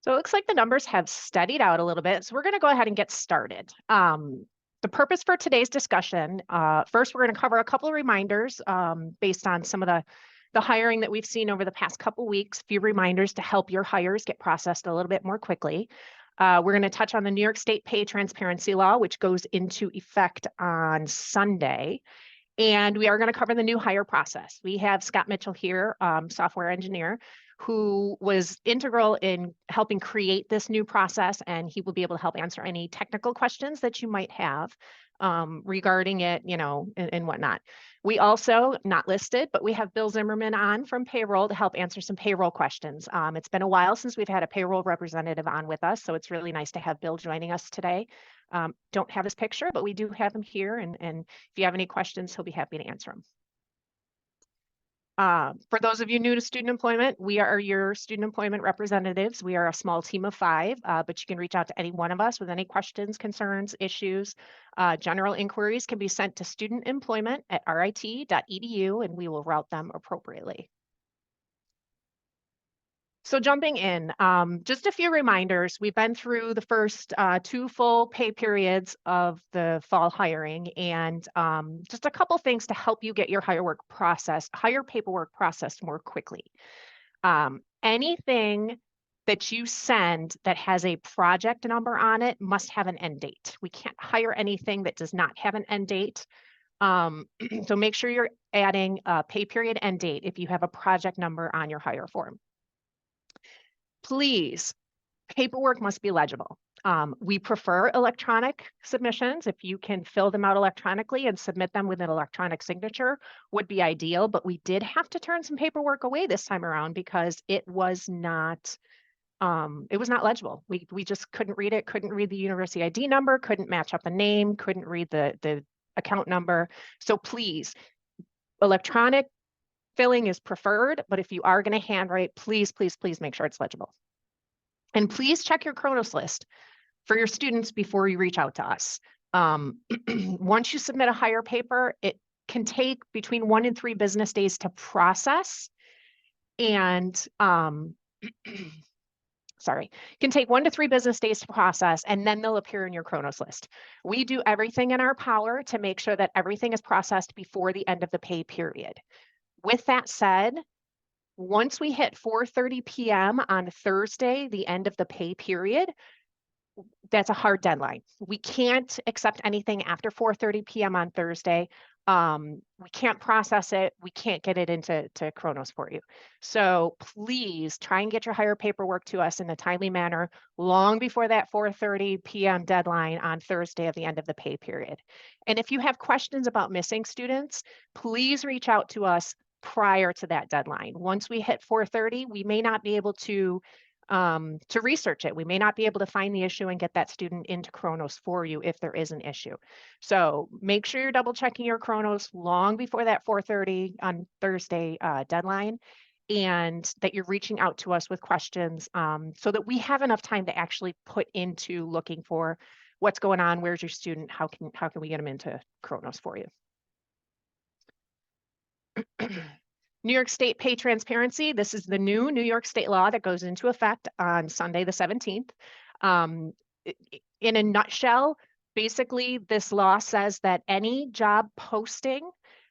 So it looks like the numbers have steadied out a little bit. So we're going to go ahead and get started. The purpose for today's discussion, first, we're going to cover a couple of reminders based on some of the hiring that we've seen over the past couple of weeks, a few reminders to help your hires get processed a little bit more quickly. We're going to touch on the New York State Pay Transparency Law, which goes into effect on Sunday. And we are going to cover the new hire process. We have Scott Mitchell here, software engineer, who was integral in helping create this new process, and he will be able to help answer any technical questions that you might have regarding it, and whatnot. We also, not listed, but we have Bill Zimmerman on from payroll to help answer some payroll questions. It's been a while since we've had a payroll representative on with us, so it's really nice to have Bill joining us today. Don't have his picture, but we do have him here, and if you have any questions, he'll be happy to answer them. For those of you new to student employment, we are your student employment representatives. We are a small team of 5, but you can reach out to any one of us with any questions, concerns, issues. General inquiries can be sent to studentemployment@rit.edu, and we will route them appropriately. So jumping in, just a few reminders. We've been through the first 2 full pay periods of the fall hiring, and just a couple things to help you get your hire paperwork processed more quickly. Anything that you send that has a project number on it must have an end date. We can't hire anything that does not have an end date. So make sure you're adding a pay period end date if you have a project number on your hire form. Please, paperwork must be legible. We prefer electronic submissions. If you can fill them out electronically and submit them with an electronic signature would be ideal, but we did have to turn some paperwork away this time around because it was not legible. We just couldn't read it, couldn't read the university ID number, couldn't match up a name, couldn't read the account number. So please, electronic filling is preferred, but if you are going to handwrite, please, please, please make sure it's legible. And please check your Kronos list for your students before you reach out to us. Once you submit a hire paper, it can take between 1 and 3 business days to process. And can take 1 to 3 business days to process, and then they'll appear in your Kronos list. We do everything in our power to make sure that everything is processed before the end of the pay period. With that said, once we hit 4:30 p.m. on Thursday, the end of the pay period, that's a hard deadline. We can't accept anything after 4:30 p.m. on Thursday. We can't process it. We can't get it into Kronos for you. So please try and get your hire paperwork to us in a timely manner long before that 4:30 p.m. deadline on Thursday of the end of the pay period. And if you have questions about missing students, please reach out to us prior to that deadline. Once we hit 4:30, we may not be able to research it. We may not be able to find the issue and get that student into Kronos for you if there is an issue. So make sure you're double checking your Kronos long before that 4:30 on Thursday deadline, and that you're reaching out to us with questions so that we have enough time to actually put into looking for what's going on, where's your student, how can we get them into Kronos for you. New York State Pay Transparency. This is the new New York State law that goes into effect on Sunday, the 17th. In a nutshell, basically, this law says that any job posting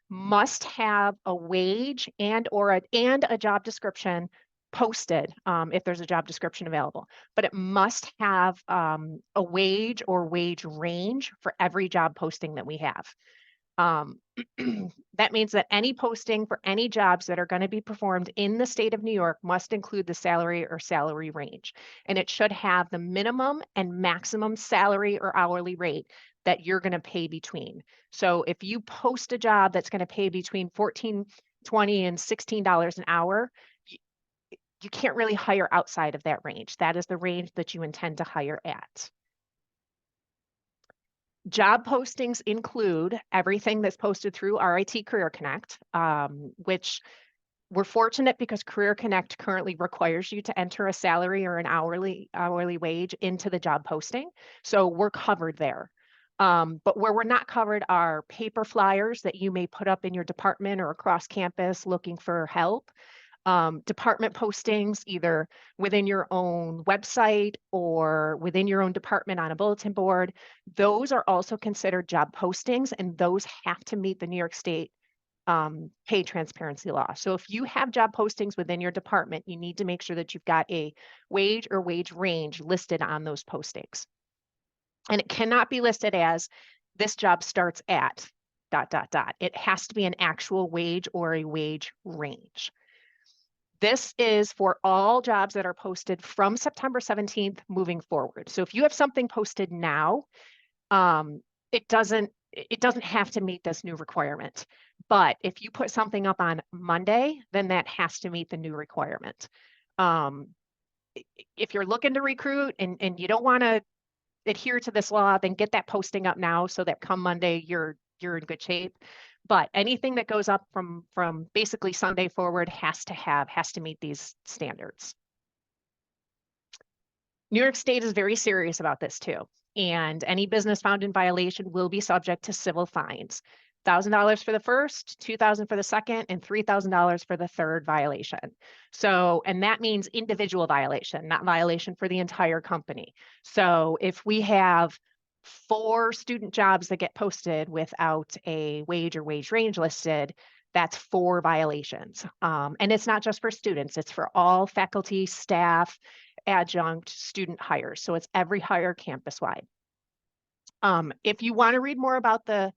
must have a wage and a job description posted if there's a job description available. But it must have a wage or wage range for every job posting that we have. That means that any posting for any jobs that are going to be performed in the state of New York must include the salary or salary range. And it should have the minimum and maximum salary or hourly rate that you're going to pay between. So if you post a job that's going to pay between $14.20 and $16 an hour, you can't really hire outside of that range. That is the range that you intend to hire at. Job postings include everything that's posted through RIT Career Connect, which we're fortunate because Career Connect currently requires you to enter a salary or an hourly wage into the job posting. So we're covered there. But where we're not covered are paper flyers that you may put up in your department or across campus looking for help. department postings, either within your own website or within your own department on a bulletin board. Those are also considered job postings, and those have to meet the New York State pay transparency law. So if you have job postings within your department, you need to make sure that you've got a wage or wage range listed on those postings. And it cannot be listed as this job starts at ... It has to be an actual wage or a wage range. This is for all jobs that are posted from September 17th moving forward. So if you have something posted now, it doesn't have to meet this new requirement. But if you put something up on Monday, then that has to meet the new requirement. If you're looking to recruit and you don't want to adhere to this law, then get that posting up now so that come Monday, you're in good shape. But anything that goes up from basically Sunday forward has to meet these standards. New York State is very serious about this too. And any business found in violation will be subject to civil fines. $1,000 for the first, $2,000 for the second, and $3,000 for the third violation. So, and that means individual violation, not violation for the entire company. So if we have 4 student jobs that get posted without a wage or wage range listed, that's 4 violations. And it's not just for students, it's for all faculty, staff, adjunct, student hires. So it's every hire campus-wide. If you want to read more about the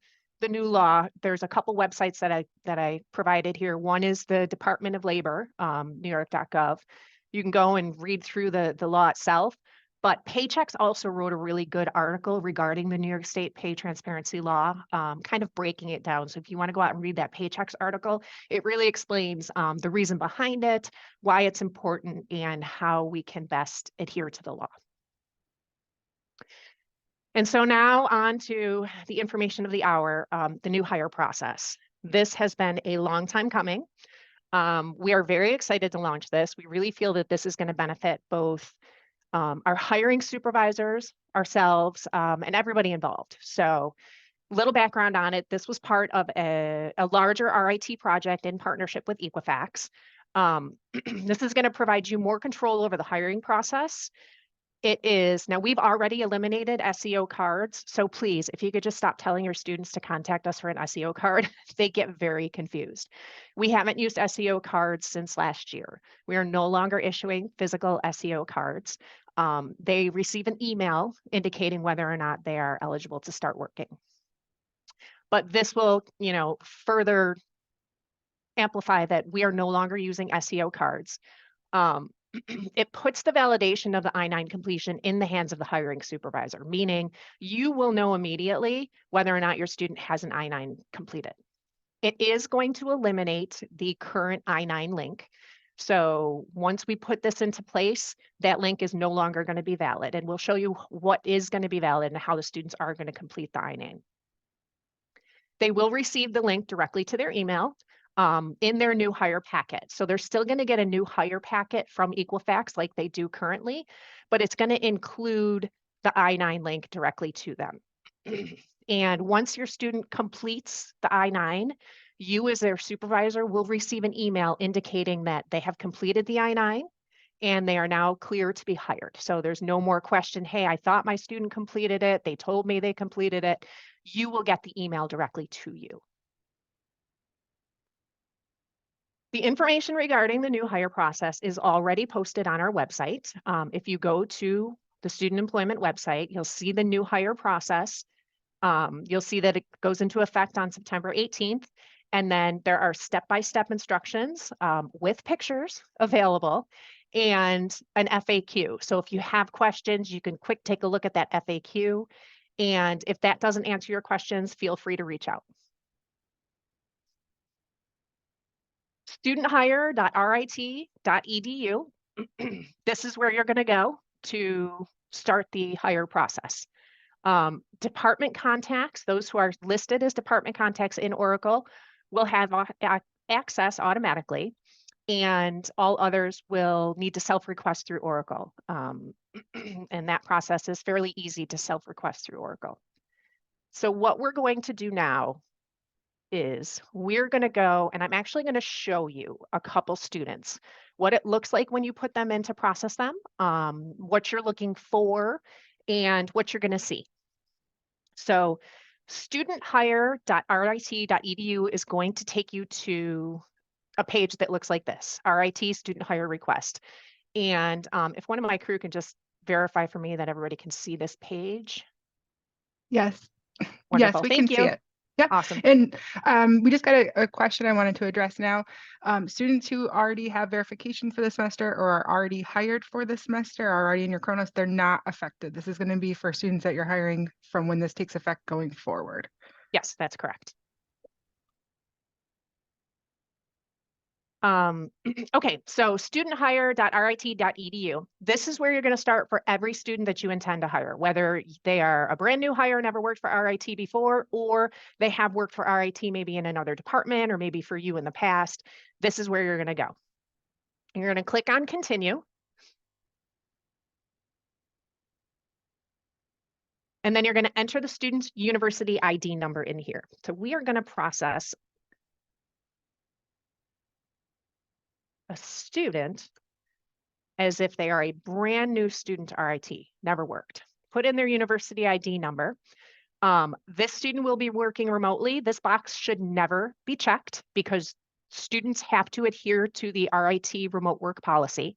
new law, there's a couple websites that I provided here. One is the Department of Labor, newyork.gov. You can go and read through the law itself. But Paychex also wrote a really good article regarding the New York State pay transparency law, kind of breaking it down. So if you want to go out and read that Paychex article, it really explains the reason behind it, why it's important, and how we can best adhere to the law. And so now on to the information of the hour, the new hire process. This has been a long time coming. We are very excited to launch this. We really feel that this is going to benefit both our hiring supervisors, ourselves, and everybody involved. So little background on it. This was part of a larger RIT project in partnership with Equifax. This is going to provide you more control over the hiring process. Now we've already eliminated SEO cards. So please, if you could just stop telling your students to contact us for an SEO card, they get very confused. We haven't used SEO cards since last year. We are no longer issuing physical SEO cards. They receive an email indicating whether or not they are eligible to start working. But this will, further amplify that we are no longer using SEO cards. It puts the validation of the I-9 completion in the hands of the hiring supervisor, meaning you will know immediately whether or not your student has an I-9 completed. It is going to eliminate the current I-9 link. So once we put this into place, that link is no longer going to be valid. And we'll show you what is going to be valid and how the students are going to complete the I-9. They will receive the link directly to their email in their new hire packet. So they're still going to get a new hire packet from Equifax like they do currently, but it's going to include the I-9 link directly to them. And once your student completes the I-9, you as their supervisor will receive an email indicating that they have completed the I-9 and they are now clear to be hired. So there's no more question, hey, I thought my student completed it. They told me they completed it. You will get the email directly to you. The information regarding the new hire process is already posted on our website. If you go to the student employment website, you'll see the new hire process. You'll see that it goes into effect on September 18th. And then there are step-by-step instructions with pictures available and an FAQ. So if you have questions, you can take a look at that FAQ. And if that doesn't answer your questions, feel free to reach out. studenthire.rit.edu. This is where you're going to go to start the hire process. Department contacts, those who are listed as department contacts in Oracle, will have access automatically, and all others will need to self-request through Oracle. And that process is fairly easy to self-request through Oracle. So what we're going to do now is we're going to go, and I'm actually going to show you a couple students, what it looks like when you put them in to process them, what you're looking for, and what you're going to see. So studenthire.rit.edu is going to take you to a page that looks like this, RIT student hire request. And if one of my crew can just verify for me that everybody can see this page. Yes. Wonderful. Yes, we Thank can you. see it. Yeah. Awesome. And we just got a question I wanted to address now. Students who already have verification for the semester or are already hired for the semester, are already in your Kronos, they're not affected. This is going to be for students that you're hiring from when this takes effect going forward. Yes, that's correct. Okay, so studenthire.rit.edu. This is where you're going to start for every student that you intend to hire, whether they are a brand new hire, never worked for RIT before, or they have worked for RIT maybe in another department or maybe for you in the past. This is where you're going to go. You're going to click on continue. And then you're going to enter the student's university ID number in here. So we are going to process a student as if they are a brand new student to RIT, never worked. Put in their university ID number. This student will be working remotely. This box should never be checked because students have to adhere to the RIT remote work policy.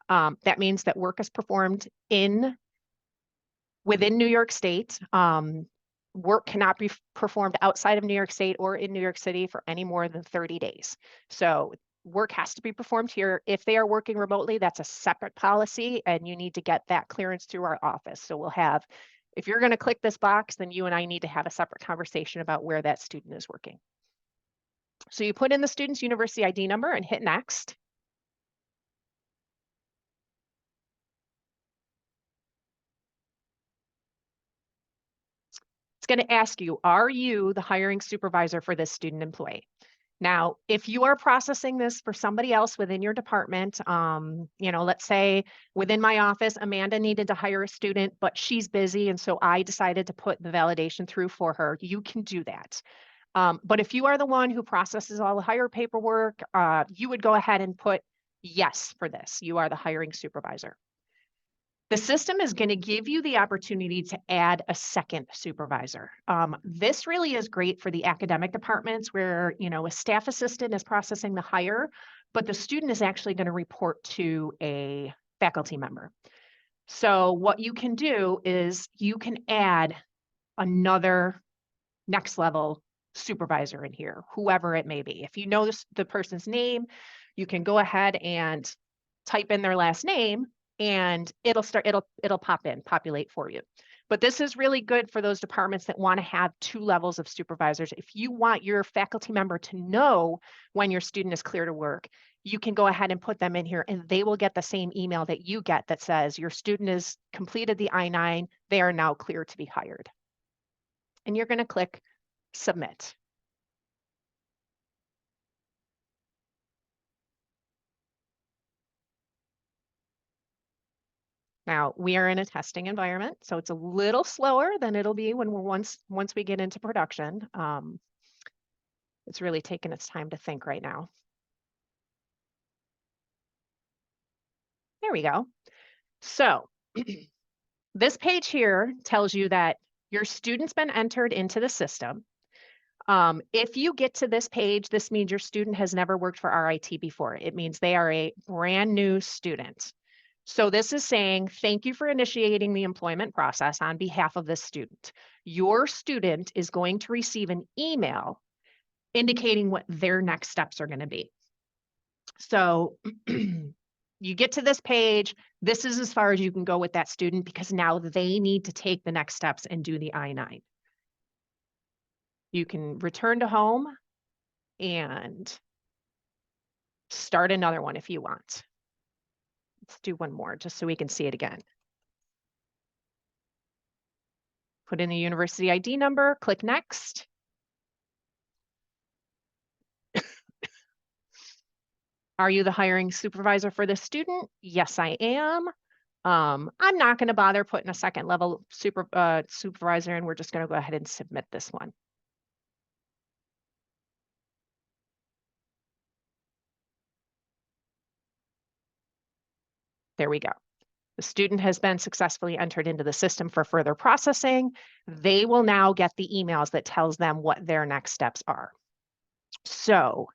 That means that work is performed within New York State. Work cannot be performed outside of New York State or in New York City for any more than 30 days. So work has to be performed here. If they are working remotely, that's a separate policy and you need to get that clearance through our office. So we'll have, if you're going to click this box, then you and I need to have a separate conversation about where that student is working. So you put in the student's university ID number and hit next. It's going to ask you, are you the hiring supervisor for this student employee? Now, if you are processing this for somebody else within your department, let's say within my office, Amanda needed to hire a student, but she's busy. And so I decided to put the validation through for her. You can do that. But if you are the one who processes all the hire paperwork, you would go ahead and put yes for this. You are the hiring supervisor. The system is going to give you the opportunity to add a second supervisor. This really is great for the academic departments where, a staff assistant is processing the hire, but the student is actually going to report to a faculty member. So what you can do is you can add another next level supervisor in here, whoever it may be. If you know the person's name, you can go ahead and type in their last name and it'll populate for you. But this is really good for those departments that want to have 2 levels of supervisors. If you want your faculty member to know when your student is clear to work, you can go ahead and put them in here and they will get the same email that you get that says your student has completed the I-9, they are now clear to be hired. And you're going to click submit. Now we are in a testing environment, so it's a little slower than it'll be when once we get into production. It's really taking its time to think right now. There we go. So this page here tells you that your student's been entered into the system. If you get to this page, this means your student has never worked for RIT before. It means they are a brand new student. So this is saying, thank you for initiating the employment process on behalf of this student. Your student is going to receive an email indicating what their next steps are going to be. So you get to this page, this is as far as you can go with that student because now they need to take the next steps and do the I-9. You can return to home and start another one if you want. Let's do one more just so we can see it again. Put in the university ID number, click next. Are you the hiring supervisor for this student? Yes, I am. I'm not going to bother putting a second level supervisor in. We're just going to go ahead and submit this one. There we go. The student has been successfully entered into the system for further processing. They will now get the emails that tells them what their next steps are. So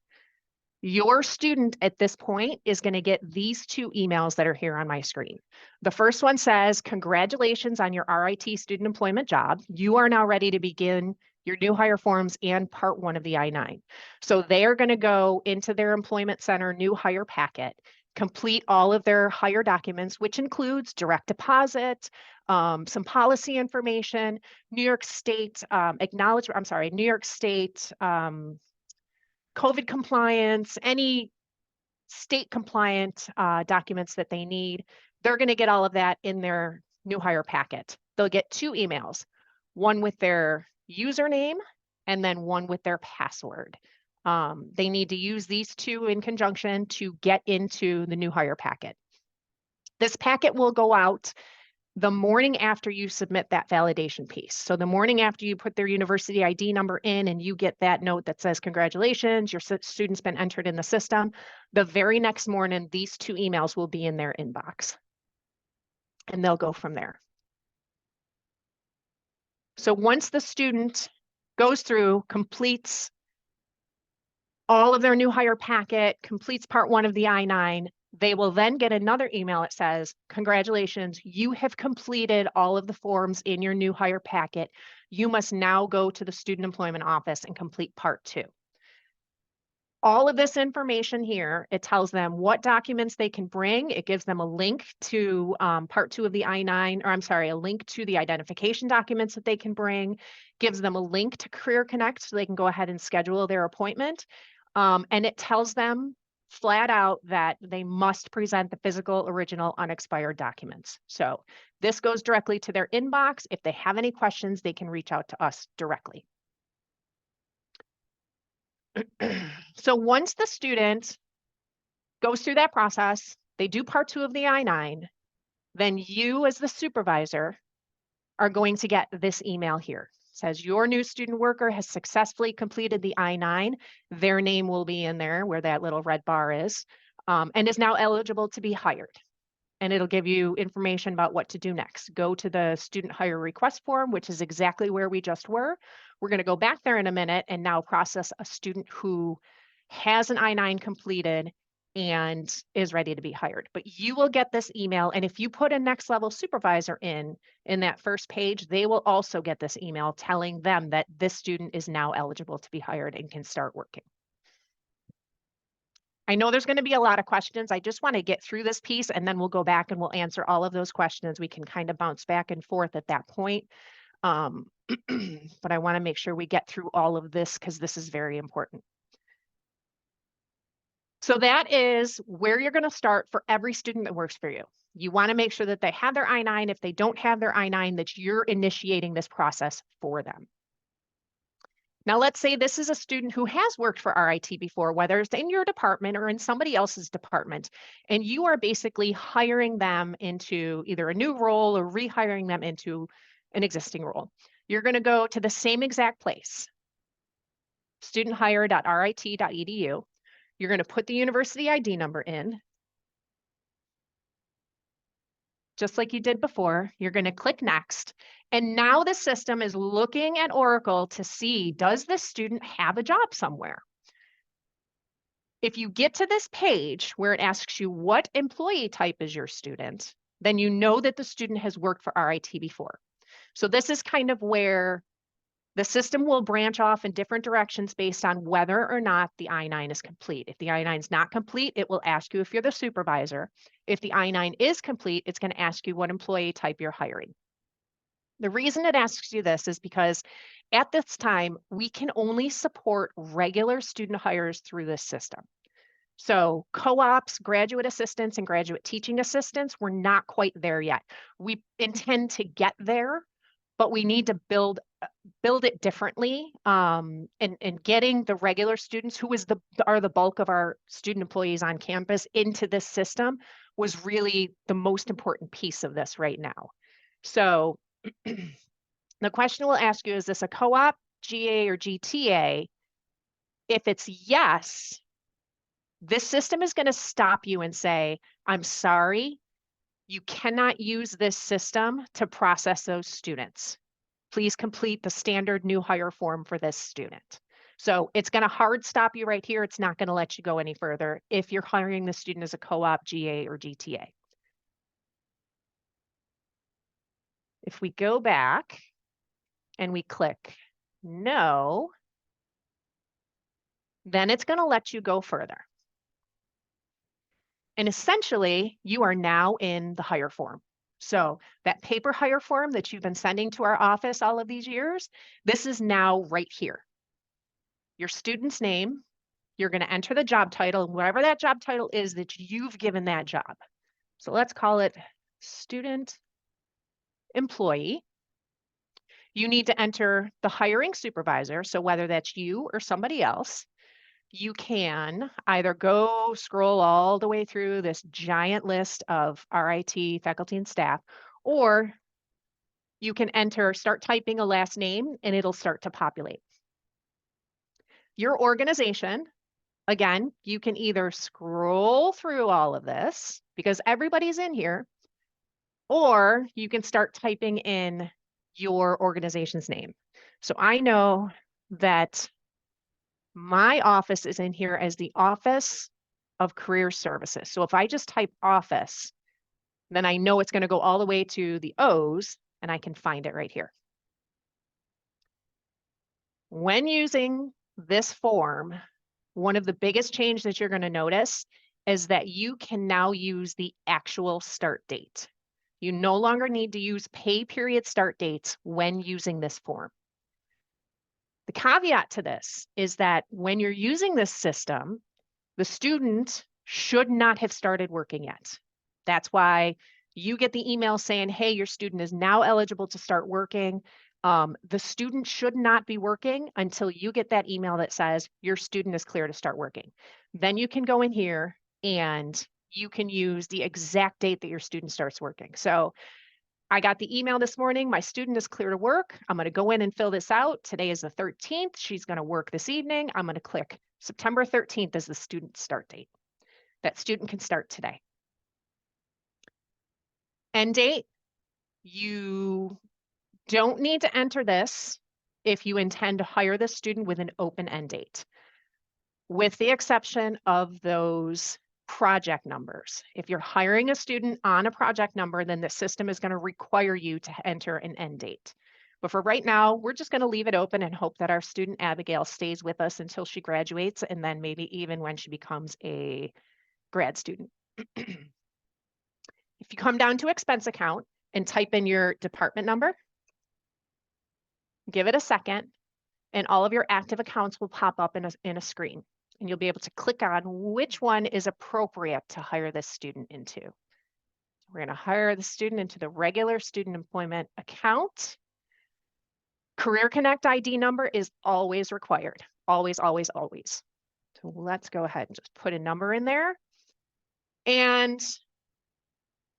your student at this point is going to get these two emails that are here on my screen. The first one says, congratulations on your RIT student employment job. You are now ready to begin your new hire forms and part 1 of the I-9. So they are going to go into their Employment Center new hire packet, complete all of their hire documents, which includes direct deposit, some policy information, New York State New York State COVID compliance, any state compliant documents that they need. They're going to get all of that in their new hire packet. They'll get 2 emails, one with their username and then one with their password. They need to use these 2 in conjunction to get into the new hire packet. This packet will go out the morning after you submit that validation piece. So the morning after you put their university ID number in and you get that note that says, congratulations, your student's been entered in the system, the very next morning, these 2 emails will be in their inbox. And they'll go from there. So once the student goes through, completes all of their new hire packet, completes part 1 of the I-9, they will then get another email that says, congratulations, you have completed all of the forms in your new hire packet. You must now go to the student employment office and complete part 2. All of this information here, it tells them what documents they can bring. It gives them a link to part 2 of the I-9, or I'm sorry, a link to the identification documents that they can bring, gives them a link to Career Connect so they can go ahead and schedule their appointment. And it tells them flat out that they must present the physical, original, unexpired documents. So this goes directly to their inbox. If they have any questions, they can reach out to us directly. So once the student goes through that process, they do part 2 of the I-9, then you as the supervisor are going to get this email here. It says your new student worker has successfully completed the I-9. Their name will be in there where that little red bar is, and is now eligible to be hired. And it'll give you information about what to do next. Go to the student hire request form, which is exactly where we just were. We're going to go back there in a minute and now process a student who has an I-9 completed and is ready to be hired. But you will get this email, and if you put a next level supervisor in that first page, they will also get this email telling them that this student is now eligible to be hired and can start working. I know there's going to be a lot of questions. I just want to get through this piece and then we'll go back and we'll answer all of those questions. We can kind of bounce back and forth at that point. But I want to make sure we get through all of this because this is very important. So that is where you're going to start for every student that works for you. You want to make sure that they have their I-9. If they don't have their I-9, that you're initiating this process for them. Now, let's say this is a student who has worked for RIT before, whether it's in your department or in somebody else's department, and you are basically hiring them into either a new role or rehiring them into an existing role. You're going to go to the same exact place, studenthire.rit.edu. You're going to put the university ID number in, just like you did before. You're going to click next. And now the system is looking at Oracle to see, does this student have a job somewhere? If you get to this page where it asks you what employee type is your student, then you know that the student has worked for RIT before. So this is kind of where the system will branch off in different directions based on whether or not the I-9 is complete. If the I-9 is not complete, it will ask you if you're the supervisor. If the I-9 is complete, it's going to ask you what employee type you're hiring. The reason it asks you this is because at this time, we can only support regular student hires through this system. So co-ops, graduate assistants, and graduate teaching assistants, we're not quite there yet. We intend to get there, but we need to build it differently. And getting the regular students, who are the bulk of our student employees on campus, into this system was really the most important piece of this right now. So the question we'll ask you, is this a co-op, GA, or GTA? If it's yes, this system is going to stop you and say, I'm sorry, You cannot use this system to process those students. Please complete the standard new hire form for this student. So it's going to hard stop you right here. It's not going to let you go any further if you're hiring the student as a co-op, GA, or GTA. If we go back and we click no, then it's going to let you go further. And essentially, you are now in the hire form. So that paper hire form that you've been sending to our office all of these years, this is now right here. Your student's name, you're going to enter the job title, whatever that job title is that you've given that job. So let's call it student employee. You need to enter the hiring supervisor. So whether that's you or somebody else, you can either go scroll all the way through this giant list of RIT, faculty and staff, or you can start typing a last name and it'll start to populate. Your organization, again, you can either scroll through all of this because everybody's in here, or you can start typing in your organization's name. So I know that my office is in here as the Office of Career Services. So if I just type office, then I know it's going to go all the way to the O's and I can find it right here. When using this form, one of the biggest changes that you're going to notice is that you can now use the actual start date. You no longer need to use pay period start dates when using this form. The caveat to this is that when you're using this system, the student should not have started working yet. That's why you get the email saying, hey, your student is now eligible to start working. The student should not be working until you get that email that says your student is clear to start working. Then you can go in here and you can use the exact date that your student starts working. So I got the email this morning, my student is clear to work. I'm going to go in and fill this out. Today is the 13th. She's going to work this evening. I'm going to click September 13th as the student start date. That student can start today. End date, you don't need to enter this if you intend to hire this student with an open end date, with the exception of those project numbers. If you're hiring a student on a project number, then the system is going to require you to enter an end date. But for right now, we're just going to leave it open and hope that our student Abigail stays with us until she graduates, and then maybe even when she becomes a grad student. If you come down to expense account and type in your department number, give it a second, and all of your active accounts will pop up in a screen. And you'll be able to click on which one is appropriate to hire this student into. We're going to hire the student into the regular student employment account. Career Connect ID number is always required. Always, always, always. So let's go ahead and just put a number in there. And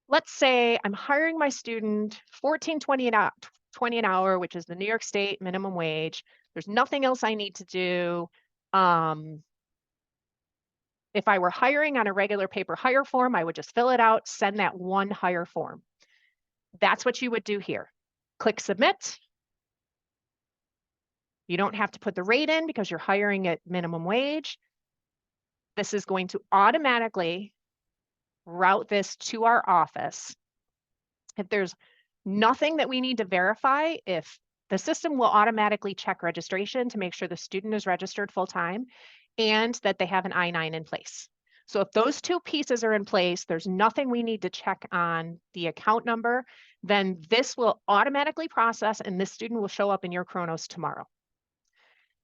let's say I'm hiring my student $14.20 an hour, which is the New York State minimum wage. There's nothing else I need to do. If I were hiring on a regular paper hire form, I would just fill it out, send that one hire form. That's what you would do here. Click submit. You don't have to put the rate in because you're hiring at minimum wage. This is going to automatically route this to our office. If there's nothing that we need to verify, if the system will automatically check registration to make sure the student is registered full-time and that they have an I-9 in place. So if those two pieces are in place, there's nothing we need to check on the account number, then this will automatically process and this student will show up in your Kronos tomorrow.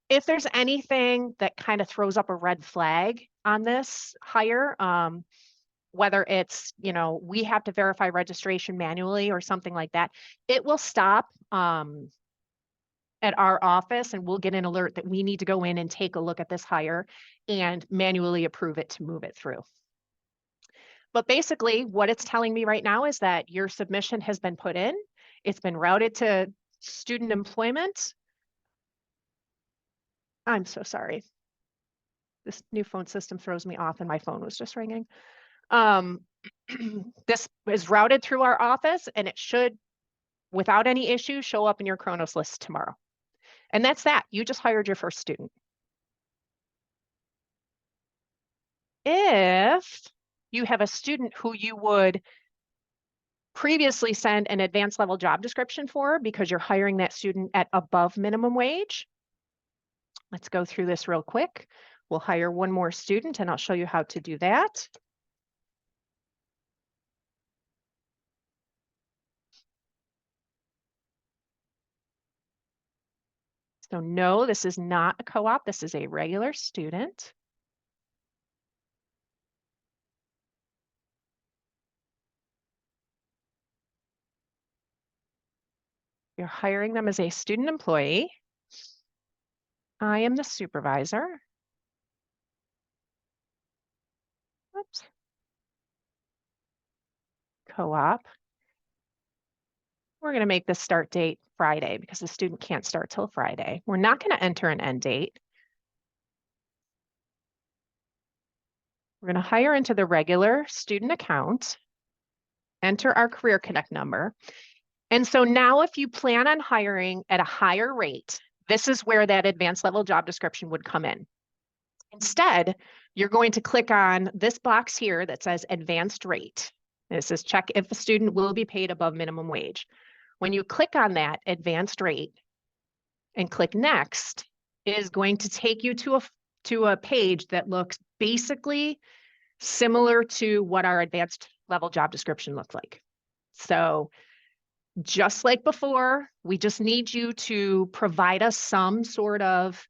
If there's anything that kind of throws up a red flag on this hire, whether it's, we have to verify registration manually or something like that, it will stop at our office and we'll get an alert that we need to go in and take a look at this hire and manually approve it to move it through. But basically what it's telling me right now is that your submission has been put in, it's been routed to student employment. I'm so sorry. This new phone system throws me off and my phone was just ringing. this is routed through our office, and it should, without any issue, show up in your Kronos list tomorrow. And that's that. You just hired your first student. If you have a student who you would previously send an advanced level job description for because you're hiring that student at above minimum wage, let's go through this real quick. We'll hire one more student and I'll show you how to do that. So no, this is not a co-op. This is a regular student. You're hiring them as a student employee. I am the supervisor. Oops. Co-op. We're going to make the start date Friday because the student can't start till Friday. We're not going to enter an end date. We're going to hire into the regular student account, enter our Career Connect number. And so now if you plan on hiring at a higher rate, this is where that advanced level job description would come in. Instead, you're going to click on this box here that says advanced rate. This is check if a student will be paid above minimum wage. When you click on that advanced rate and click next, it is going to take you to a page that looks basically similar to what our advanced level job description looked like. So just like before, we just need you to provide us some sort of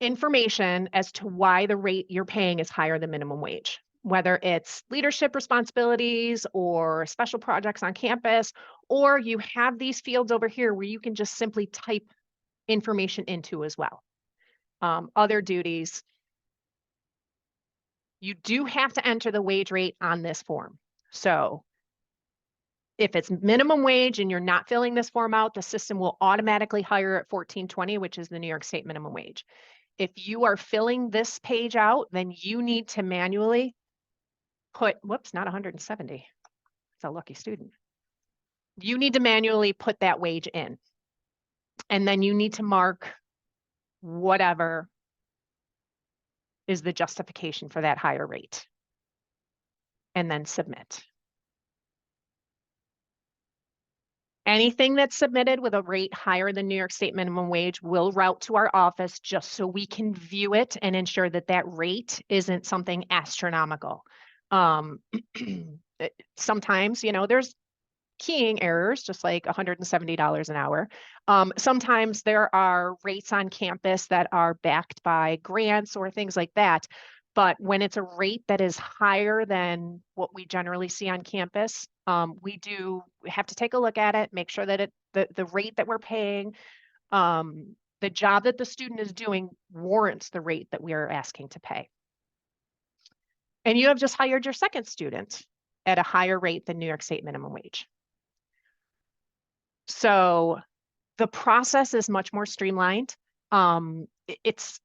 information as to why the rate you're paying is higher than minimum wage, whether it's leadership responsibilities or special projects on campus, or you have these fields over here where you can just simply type information into as well. Other duties, you do have to enter the wage rate on this form. So if it's minimum wage and you're not filling this form out, the system will automatically hire at $14.20, which is the New York State minimum wage. If you are filling this page out, then you need to manually put, whoops, not 170. It's a lucky student. You need to manually put that wage in. And then you need to mark whatever is the justification for that higher rate. And then submit. Anything that's submitted with a rate higher than New York State minimum wage will route to our office just so we can view it and ensure that that rate isn't something astronomical. Sometimes, you know, there's keying errors, just like $170 an hour. Sometimes there are rates on campus that are backed by grants or things like that. But when it's a rate that is higher than what we generally see on campus, we do have to take a look at it, make sure that the rate that we're paying, the job that the student is doing warrants the rate that we are asking to pay. And you have just hired your second student at a higher rate than New York State minimum wage. So the process is much more streamlined. It's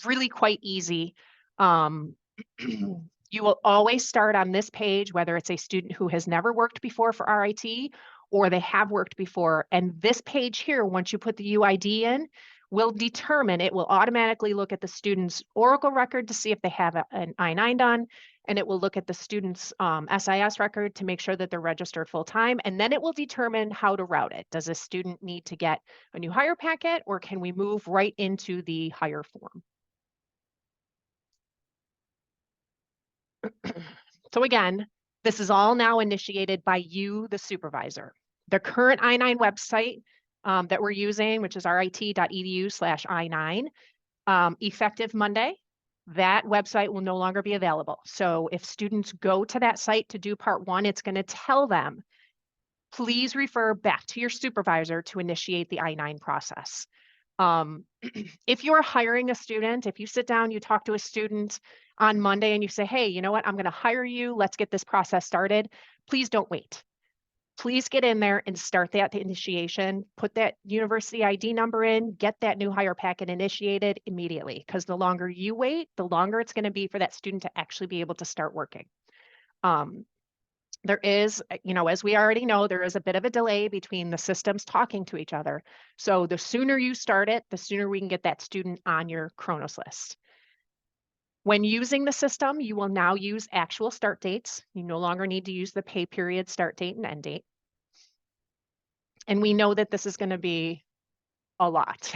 really quite easy. You will always start on this page, whether it's a student who has never worked before for RIT or they have worked before. And this page here, once you put the UID in, will determine, it will automatically look at the student's Oracle record to see if they have an I-9 done, and it will look at the student's SIS record to make sure that they're registered full-time, and then it will determine how to route it. Does a student need to get a new hire packet, or can we move right into the hire form? So again, this is all now initiated by you, the supervisor. The current I-9 website that we're using, which is rit.edu/I9, effective Monday, that website will no longer be available. So if students go to that site to do part one, it's going to tell them, please refer back to your supervisor to initiate the I-9 process. If you're hiring a student, if you sit down, you talk to a student on Monday and you say, hey, you know what, I'm going to hire you. Let's get this process started. Please don't wait. please get in there and start that initiation. Put that university ID number in, get that new hire packet initiated immediately, because the longer you wait, the longer it's going to be for that student to actually be able to start working. There is, as we already know, there is a bit of a delay between the systems talking to each other. So the sooner you start it, the sooner we can get that student on your Kronos list. When using the system, you will now use actual start dates. You no longer need to use the pay period start date and end date. And we know that this is going to be a lot.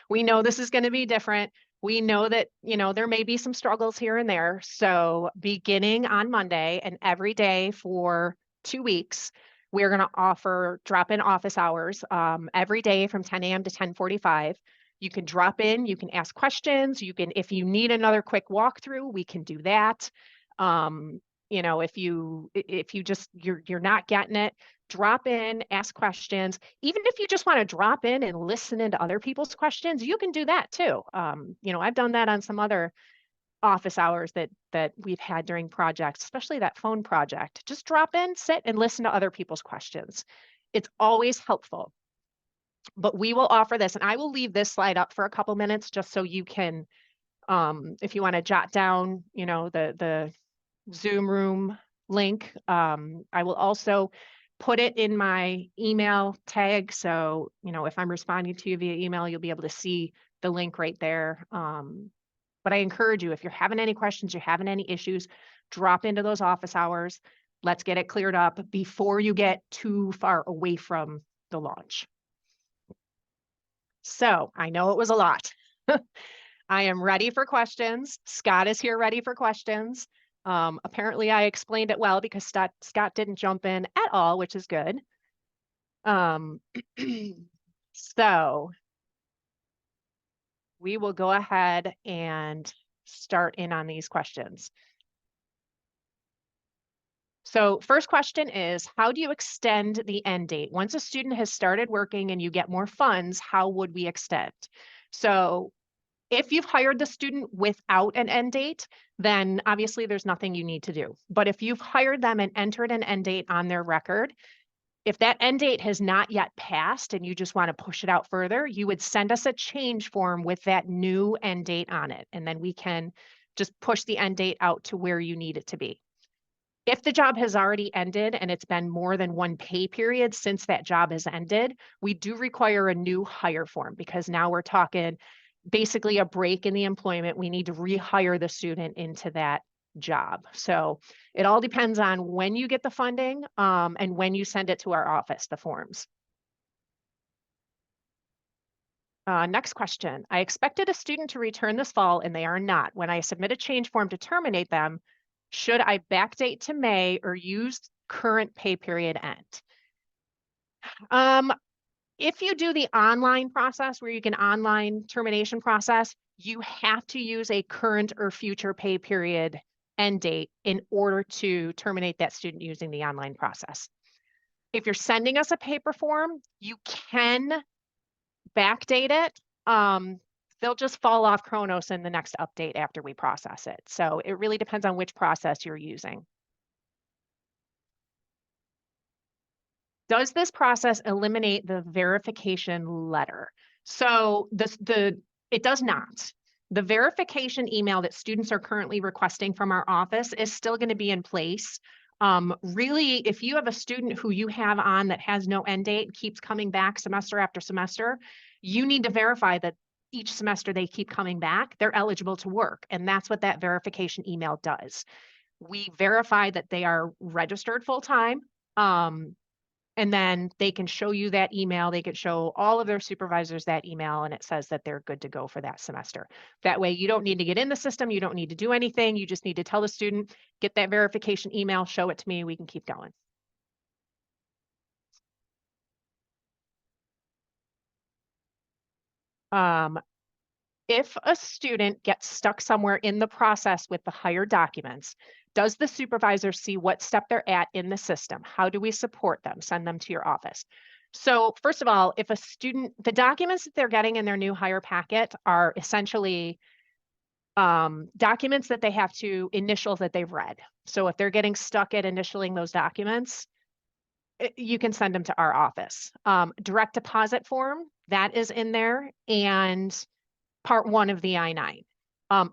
We know this is going to be different. We know that, there may be some struggles here and there. So beginning on Monday and every day for 2 weeks, we're going to offer drop-in office hours every day from 10 a.m. to 10:45. You can drop in, you can ask questions, if you need another quick walkthrough, we can do that. If you just, you're not getting it, drop in, ask questions. Even if you just want to drop in and listen into other people's questions, you can do that too. I've done that on some other office hours that we've had during projects, especially that phone project. Just drop in, sit and listen to other people's questions. It's always helpful. But we will offer this, and I will leave this slide up for a couple minutes just so you can, if you want to jot down, the Zoom room link. I will also put it in my email tag. So, if I'm responding to you via email, you'll be able to see the link right there. But I encourage you, if you're having any questions, you're having any issues, drop into those office hours. Let's get it cleared up before you get too far away from the launch. So I know it was a lot. I am ready for questions. Scott is here ready for questions. Apparently I explained it well because Scott didn't jump in at all, which is good. So we will go ahead and start in on these questions. So first question is, how do you extend the end date? Once a student has started working and you get more funds, how would we extend? So if you've hired the student without an end date, then obviously there's nothing you need to do. But if you've hired them and entered an end date on their record, if that end date has not yet passed and you just want to push it out further, you would send us a change form with that new end date on it. And then we can just push the end date out to where you need it to be. If the job has already ended and it's been more than one pay period since that job has ended, we do require a new hire form because now we're talking basically a break in the employment. We need to rehire the student into that job. So it all depends on when you get the funding and when you send it to our office, the forms. Next question. I expected a student to return this fall and they are not. When I submit a change form to terminate them, should I backdate to May or use current pay period end? If you do the online process where you can online termination process, you have to use a current or future pay period end date in order to terminate that student using the online process. If you're sending us a paper form, you can backdate it. They'll just fall off Kronos in the next update after we process it. So it really depends on which process you're using. Does this process eliminate the verification letter? So it does not. The verification email that students are currently requesting from our office is still going to be in place. Really, if you have a student who you have on that has no end date, keeps coming back semester after semester, you need to verify that each semester they keep coming back, they're eligible to work. And that's what that verification email does. We verify that they are registered full-time. And then they can show you that email. They can show all of their supervisors that email, and it says that they're good to go for that semester. That way, you don't need to get in the system. You don't need to do anything. You just need to tell the student, get that verification email, show it to me. We can keep going. If a student gets stuck somewhere in the process with the hired documents, does the supervisor see what step they're at in the system? How do we support them? Send them to your office. So first of all, if a student, the documents that they're getting in their new hire packet are essentially documents that they have to initial that they've read. So if they're getting stuck at initialing those documents, you can send them to our office. Direct deposit form, that is in there, and part 1 of the I-9.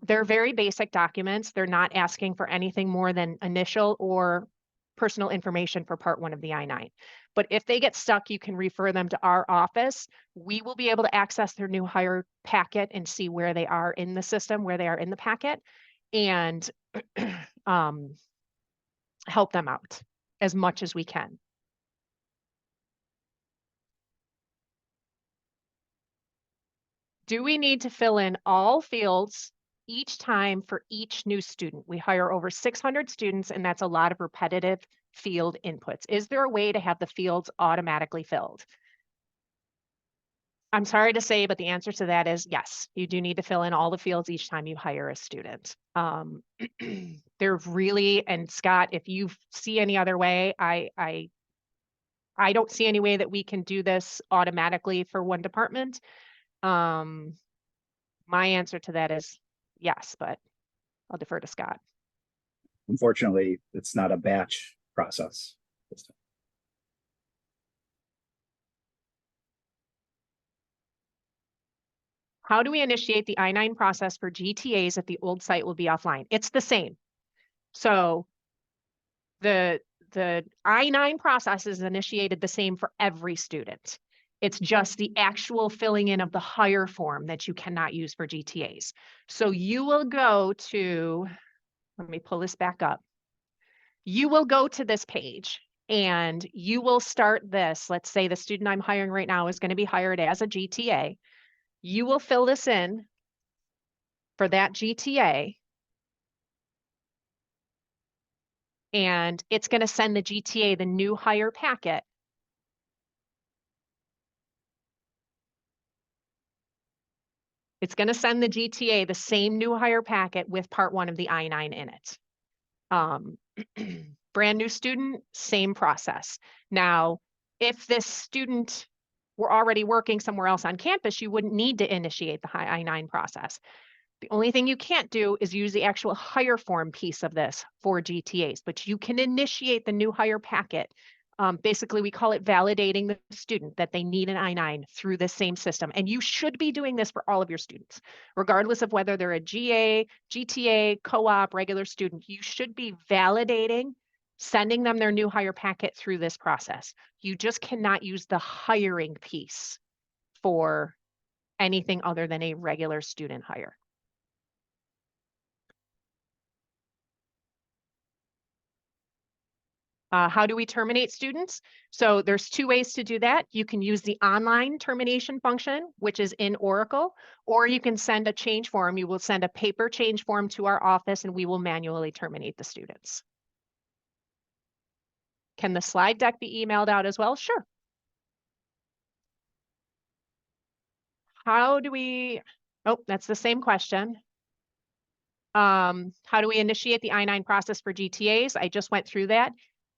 They're very basic documents. They're not asking for anything more than initial or personal information for part 1 of the I-9. But if they get stuck, you can refer them to our office. We will be able to access their new hire packet and see where they are in the system, where they are in the packet, and help them out as much as we can. Do we need to fill in all fields each time for each new student? We hire over 600 students, and that's a lot of repetitive field inputs. Is there a way to have the fields automatically filled? I'm sorry to say, but the answer to that is yes. You do need to fill in all the fields each time you hire a student. They're really, and Scott, if you see any other way, I don't see any way that we can do this automatically for one department. My answer to that is yes, but I'll defer to Scott. Unfortunately, it's not a batch process. How do we initiate the I-9 process for GTAs if the old site will be offline? It's the same. So the I-9 process is initiated the same for every student. It's just the actual filling in of the hire form that you cannot use for GTAs. So you will go to, let me pull this back up. You will go to this page and you will start this. Let's say the student I'm hiring right now is going to be hired as a GTA. You will fill this in for that GTA. And it's going to send the GTA the new hire packet. It's going to send the GTA the same new hire packet with part 1 of the I-9 in it. Brand new student, same process. Now, if this student were already working somewhere else on campus, you wouldn't need to initiate the I-9 process. The only thing you can't do is use the actual hire form piece of this for GTAs, but you can initiate the new hire packet. Basically, we call it validating the student that they need an I-9 through the same system. And you should be doing this for all of your students, regardless of whether they're a GA, GTA, co-op, regular student. You should be validating, sending them their new hire packet through this process. You just cannot use the hiring piece for anything other than a regular student hire. How do we terminate students? So there's 2 ways to do that. You can use the online termination function, which is in Oracle, or you can send a change form. You will send a paper change form to our office and we will manually terminate the students. Can the slide deck be emailed out as well? Sure. How do we, oh, that's the same question. How do we initiate the I-9 process for GTAs? I just went through that.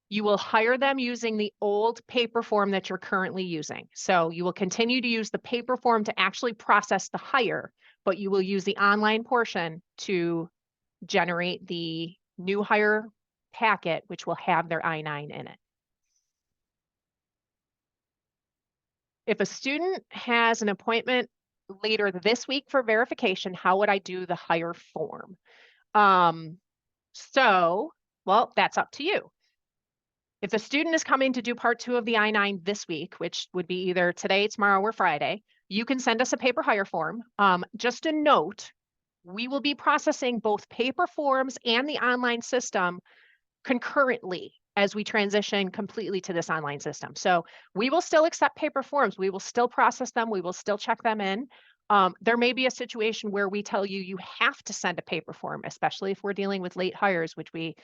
You will hire them using the old paper form that you're currently using. So you will continue to use the paper form to actually process the hire, but you will use the online portion to generate the new hire packet, which will have their I-9 in it. If a student has an appointment later this week for verification, how would I do the hire form? Well, that's up to you. If the student is coming to do part 2 of the I-9 this week, which would be either today, tomorrow, or Friday, you can send us a paper hire form. Just a note, we will be processing both paper forms and the online system concurrently as we transition completely to this online system. So we will still accept paper forms. We will still process them. We will still check them in. There may be a situation where we tell you, you have to send a paper form, especially if we're dealing with late hires, which we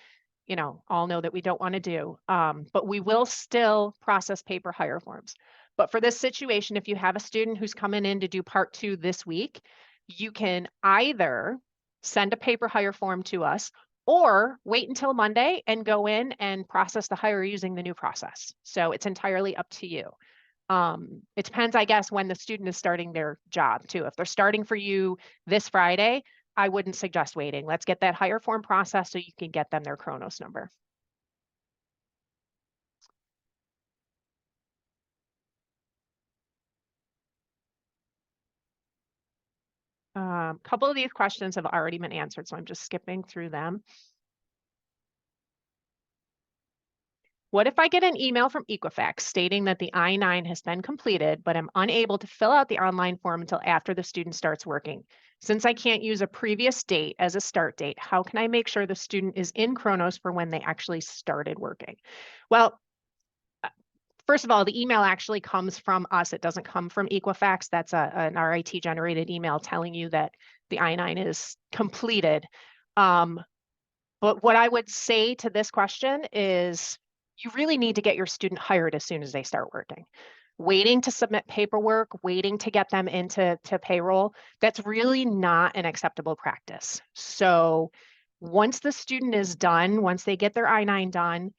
all know that we don't want to do, but we will still process paper hire forms. But for this situation, if you have a student who's coming in to do part 2 this week, you can either send a paper hire form to us or wait until Monday and go in and process the hire using the new process. So it's entirely up to you. It depends, I guess, when the student is starting their job too. If they're starting for you this Friday, I wouldn't suggest waiting. Let's get that hire form processed so you can get them their Kronos number. A couple of these questions have already been answered, so I'm just skipping through them. What if I get an email from Equifax stating that the I-9 has been completed, but I'm unable to fill out the online form until after the student starts working? Since I can't use a previous date as a start date, how can I make sure the student is in Kronos for when they actually started working? Well, first of all, the email actually comes from us. It doesn't come from Equifax. That's an RIT generated email telling you that the I-9 is completed. But what I would say to this question is you really need to get your student hired as soon as they start working. Waiting to submit paperwork, waiting to get them into payroll, that's really not an acceptable practice. So once the student is done, once they get their I-9 done,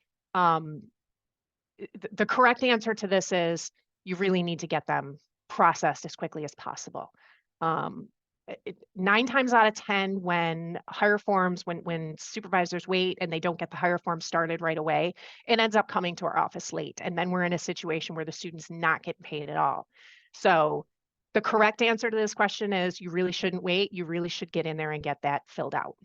the correct answer to this is you really need to get them processed as quickly as possible. 9 times out of 10, when hire forms, when supervisors wait and they don't get the hire form started right away, it ends up coming to our office late. And then we're in a situation where the student's not getting paid at all. So the correct answer to this question is you really shouldn't wait. You really should get in there and get that filled out.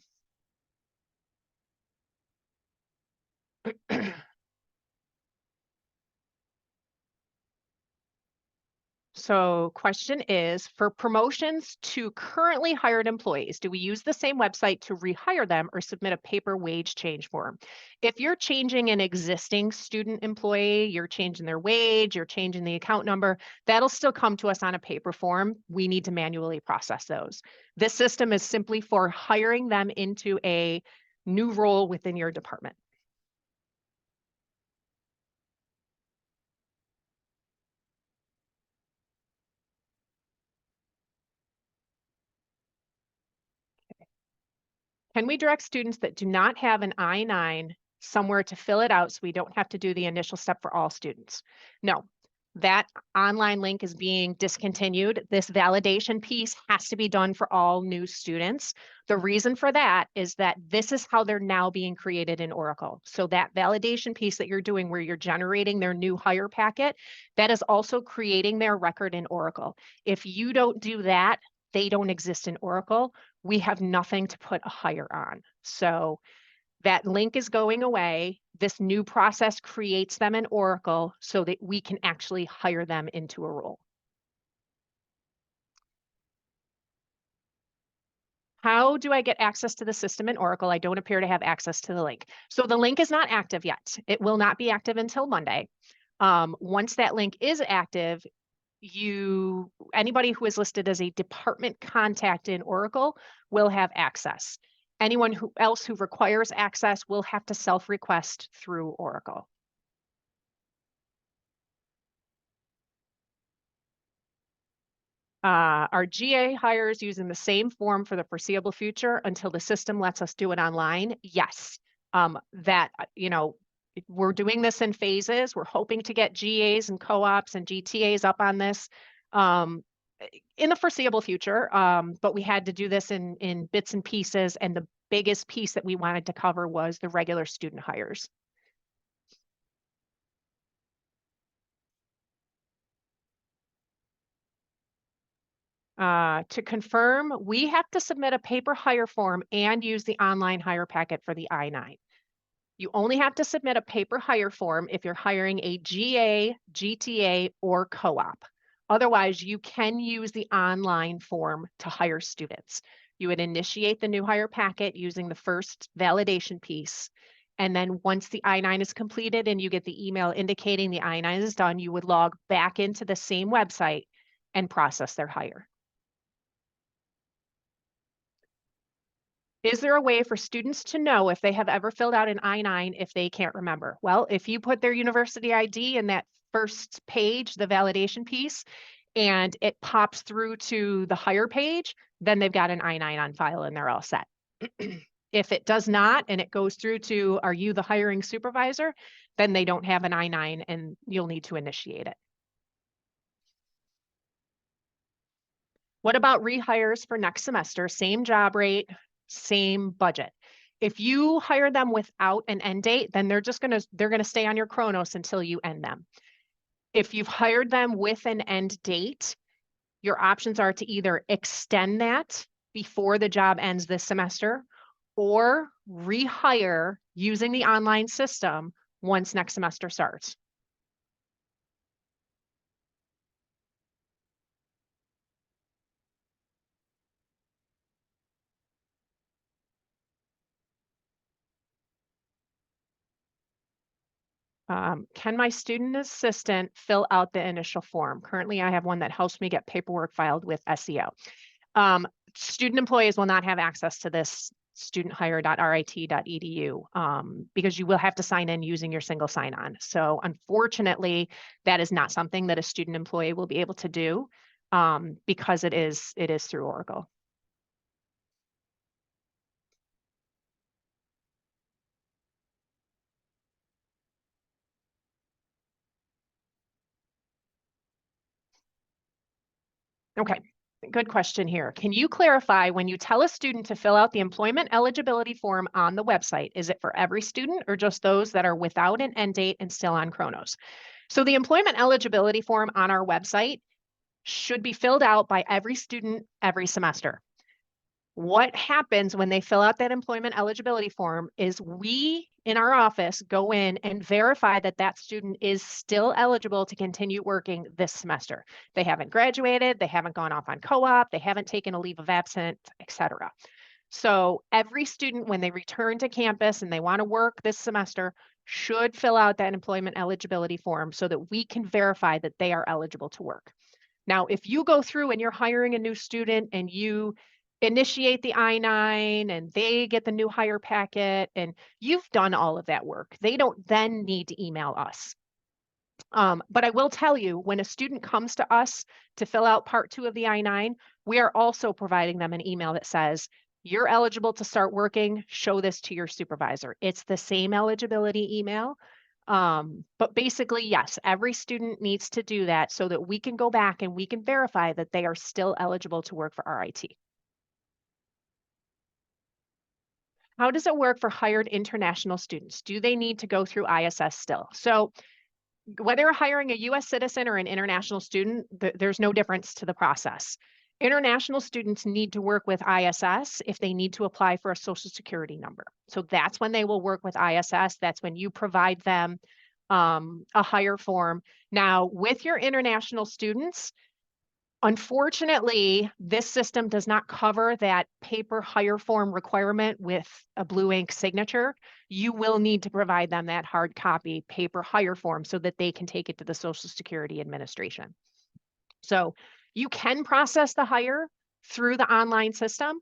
So question is, for promotions to currently hired employees, do we use the same website to rehire them or submit a paper wage change form? If you're changing an existing student employee, you're changing their wage, you're changing the account number, that'll still come to us on a paper form. We need to manually process those. This system is simply for hiring them into a new role within your department. Can we direct students that do not have an I-9 somewhere to fill it out so we don't have to do the initial step for all students? No, that online link is being discontinued. This validation piece has to be done for all new students. The reason for that is that this is how they're now being created in Oracle. So that validation piece that you're doing where you're generating their new hire packet, that is also creating their record in Oracle. If you don't do that, they don't exist in Oracle. We have nothing to put a hire on. So that link is going away. This new process creates them in Oracle so that we can actually hire them into a role. How do I get access to the system in Oracle? I don't appear to have access to the link. So the link is not active yet. It will not be active until Monday. Once that link is active, anybody who is listed as a department contact in Oracle will have access. Anyone else who requires access will have to self-request through Oracle. Are GA hires using the same form for the foreseeable future until the system lets us do it online? Yes. We're doing this in phases. We're hoping to get GAs and co-ops and GTAs up on this in the foreseeable future, but we had to do this in bits and pieces, and the biggest piece that we wanted to cover was the regular student hires. To confirm, we have to submit a paper hire form and use the online hire packet for the I-9. You only have to submit a paper hire form if you're hiring a GA, GTA, or co-op. Otherwise, you can use the online form to hire students. You would initiate the new hire packet using the first validation piece. And then once the I-9 is completed and you get the email indicating the I-9 is done, you would log back into the same website and process their hire. Is there a way for students to know if they have ever filled out an I-9 if they can't remember? Well, if you put their university ID in that first page, the validation piece, and it pops through to the hire page, then they've got an I-9 on file and they're all set. If it does not, and it goes through to, are you the hiring supervisor? Then they don't have an I-9 and you'll need to initiate it. What about rehires for next semester? Same job rate, same budget. If you hire them without an end date, then they're gonna stay on your Kronos until you end them. If you've hired them with an end date, your options are to either extend that before the job ends this semester or rehire using the online system once next semester starts. Can my student assistant fill out the initial form? Currently, I have one that helps me get paperwork filed with SEO. Student employees will not have access to this studenthire.rit.edu because you will have to sign in using your single sign-on. So unfortunately, that is not something that a student employee will be able to do because it is through Oracle. Okay, good question here. Can you clarify when you tell a student to fill out the employment eligibility form on the website, is it for every student or just those that are without an end date and still on Kronos? So the employment eligibility form on our website should be filled out by every student every semester. What happens when they fill out that employment eligibility form is we in our office go in and verify that that student is still eligible to continue working this semester. They haven't graduated, they haven't gone off on co-op, they haven't taken a leave of absence, etc. So every student, when they return to campus and they want to work this semester, should fill out that employment eligibility form so that we can verify that they are eligible to work. Now, if you go through and you're hiring a new student and you initiate the I-9 and they get the new hire packet and you've done all of that work, they don't then need to email us. But I will tell you, when a student comes to us to fill out part 2 of the I-9, we are also providing them an email that says, you're eligible to start working, show this to your supervisor. It's the same eligibility email. But basically, yes, every student needs to do that so that we can go back and we can verify that they are still eligible to work for RIT. How does it work for hired international students? Do they need to go through ISS still? So whether you're hiring a US citizen or an international student, there's no difference to the process. International students need to work with ISS if they need to apply for a social security number. So that's when they will work with ISS. That's when you provide them a hire form. Now, with your international students, unfortunately, this system does not cover that paper hire form requirement with a blue ink signature. You will need to provide them that hard copy paper hire form so that they can take it to the Social Security Administration. So you can process the hire through the online system,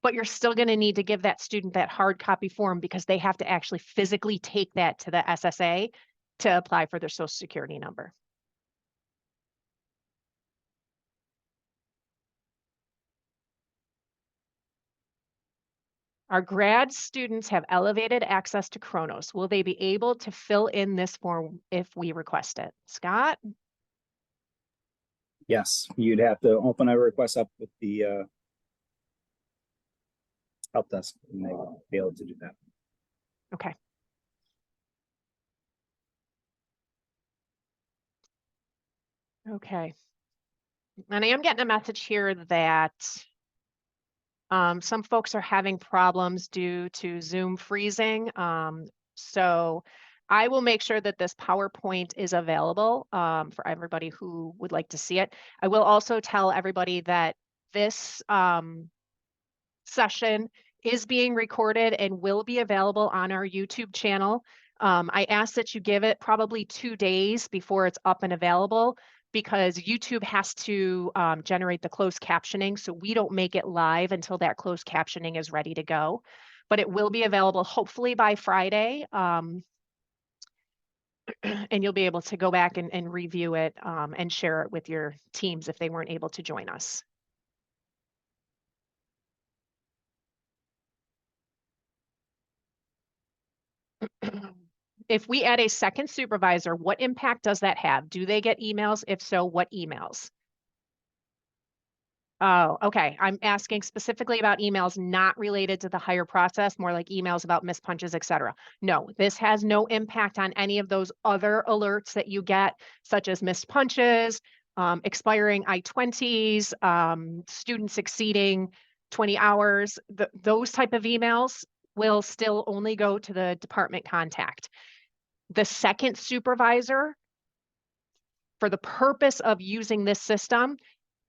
but you're still going to need to give that student that hard copy form because they have to actually physically take that to the SSA to apply for their Social Security number. Our grad students have elevated access to Kronos. Will they be able to fill in this form if we request it? Scott? Yes, you'd have to open a request up with the help desk and they will be able to do that. Okay. Okay. And I am getting a message here that some folks are having problems due to Zoom freezing. So I will make sure that this PowerPoint is available for everybody who would like to see it. I will also tell everybody that this session is being recorded and will be available on our YouTube channel. I ask that you give it probably 2 days before it's up and available, because YouTube has to generate the closed captioning. So we don't make it live until that closed captioning is ready to go. But it will be available hopefully by Friday. And you'll be able to go back and review it and share it with your teams if they weren't able to join us. If we add a second supervisor, what impact does that have? Do they get emails? If so, what emails? Oh, okay. I'm asking specifically about emails not related to the hire process, more like emails about missed punches, et cetera. No, this has no impact on any of those other alerts that you get, such as missed punches, expiring I-20s, students exceeding 20 hours, those type of emails will still only go to the department contact. The second supervisor, for the purpose of using this system,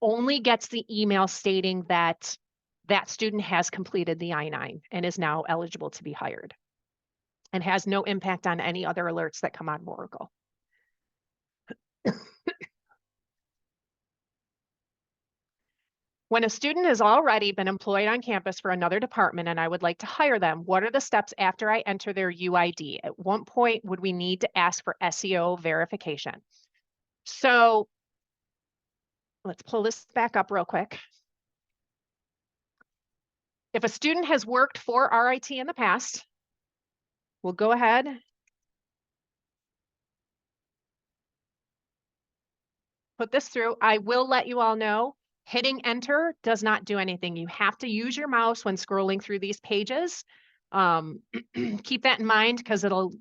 only gets the email stating that that student has completed the I-9 and is now eligible to be hired, and has no impact on any other alerts that come on Oracle. When a student has already been employed on campus for another department and I would like to hire them, what are the steps after I enter their UID? At what point would we need to ask for SEO verification? So let's pull this back up real quick. If a student has worked for RIT in the past, we'll go ahead. Put this through. I will let you all know, hitting enter does not do anything. You have to use your mouse when scrolling through these pages. Keep that in mind, because it'll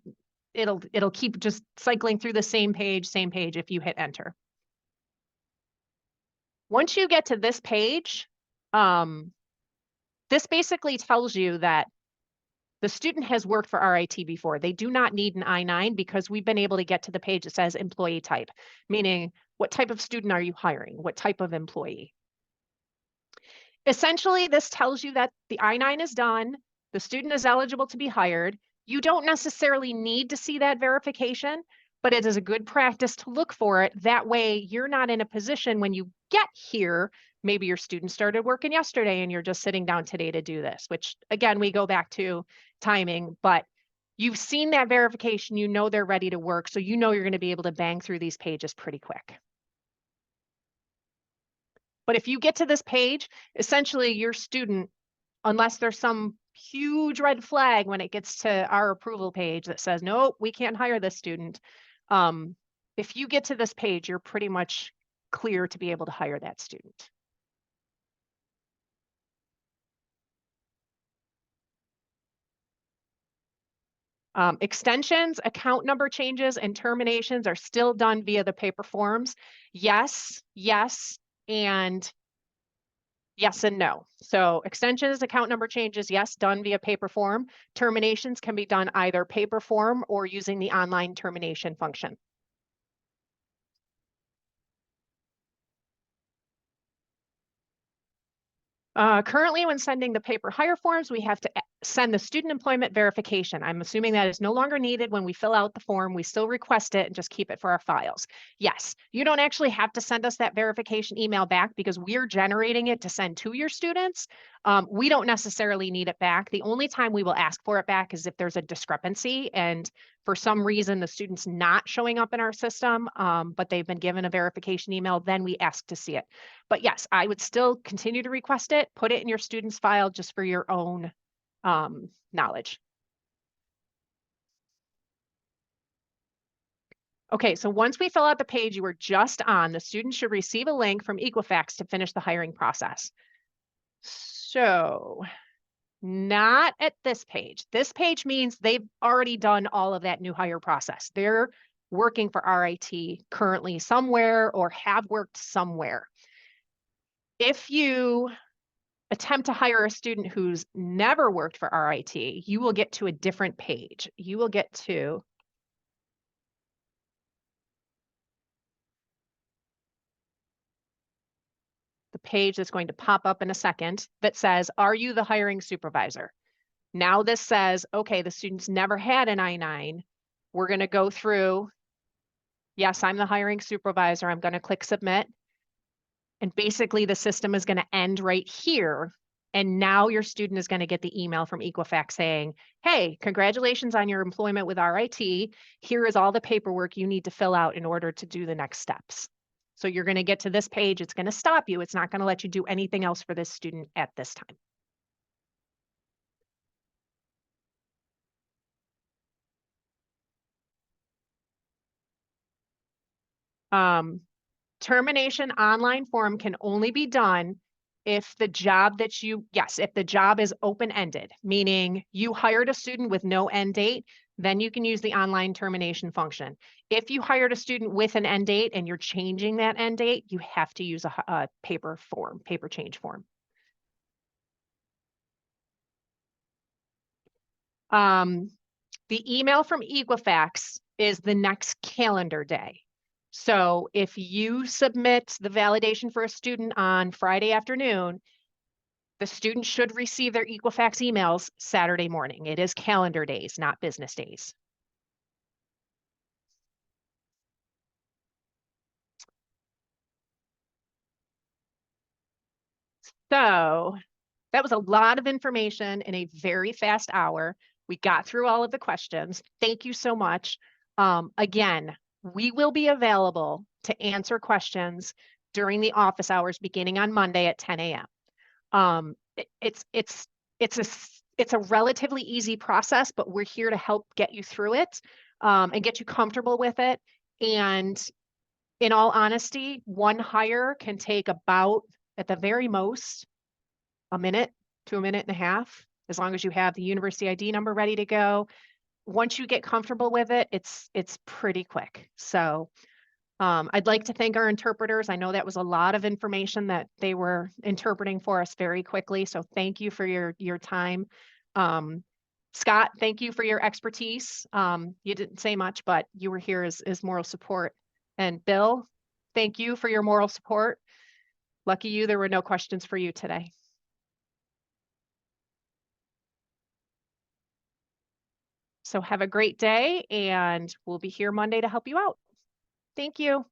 keep just cycling through the same page if you hit enter. Once you get to this page, this basically tells you that the student has worked for RIT before. They do not need an I-9 because we've been able to get to the page that says employee type, meaning what type of student are you hiring? What type of employee? Essentially, this tells you that the I-9 is done, the student is eligible to be hired. You don't necessarily need to see that verification, but it is a good practice to look for it. That way, you're not in a position when you get here, maybe your student started working yesterday and you're just sitting down today to do this, which again, we go back to timing, but you've seen that verification, you know they're ready to work, so you know you're going to be able to bang through these pages pretty quick. But if you get to this page, essentially your student, unless there's some huge red flag when it gets to our approval page that says, nope, we can't hire this student. If you get to this page, you're pretty much clear to be able to hire that student. Extensions, account number changes, and terminations are still done via the paper forms. Yes, yes, and yes and no. So extensions, account number changes, yes, done via paper form. Terminations can be done either paper form or using the online termination function. Currently, when sending the paper hire forms, we have to send the student employment verification. I'm assuming that is no longer needed when we fill out the form. We still request it and just keep it for our files. Yes, you don't actually have to send us that verification email back because we're generating it to send to your students. We don't necessarily need it back. The only time we will ask for it back is if there's a discrepancy and for some reason the student's not showing up in our system, but they've been given a verification email, then we ask to see it. But yes, I would still continue to request it, put it in your student's file just for your own knowledge. Okay, so once we fill out the page you were just on, the student should receive a link from Equifax to finish the hiring process. So not at this page. This page means they've already done all of that new hire process. They're working for RIT currently somewhere or have worked somewhere. If you attempt to hire a student who's never worked for RIT, you will get to a different page. You will get to the page that's going to pop up in a second that says, are you the hiring supervisor? Now this says, okay, the student's never had an I-9. We're going to go through, yes, I'm the hiring supervisor. I'm going to click submit. And basically the system is going to end right here. And now your student is going to get the email from Equifax saying, hey, congratulations on your employment with RIT. Here is all the paperwork you need to fill out in order to do the next steps. So you're going to get to this page. It's going to stop you. It's not going to let you do anything else for this student at this time. Termination online form can only be done if the job that you, yes, if the job is open-ended, meaning you hired a student with no end date, then you can use the online termination function. If you hired a student with an end date and you're changing that end date, you have to use a paper change form. The email from Equifax is the next calendar day. So if you submit the validation for a student on Friday afternoon, the student should receive their Equifax emails Saturday morning. It is calendar days, not business days. So that was a lot of information in a very fast hour. We got through all of the questions. Thank you so much. Again, we will be available to answer questions during the office hours beginning on Monday at 10 a.m. It's a relatively easy process, but we're here to help get you through it and get you comfortable with it. And in all honesty, one hire can take about, at the very most, a minute to a minute and a half, as long as you have the university ID number ready to go. Once you get comfortable with it, it's pretty quick. So I'd like to thank our interpreters. I know that was a lot of information that they were interpreting for us very quickly. So thank you for your time. Scott, thank you for your expertise. You didn't say much, but you were here as moral support. And Bill, thank you for your moral support. Lucky you, there were no questions for you today. So have a great day, and we'll be here Monday to help you out. Thank you.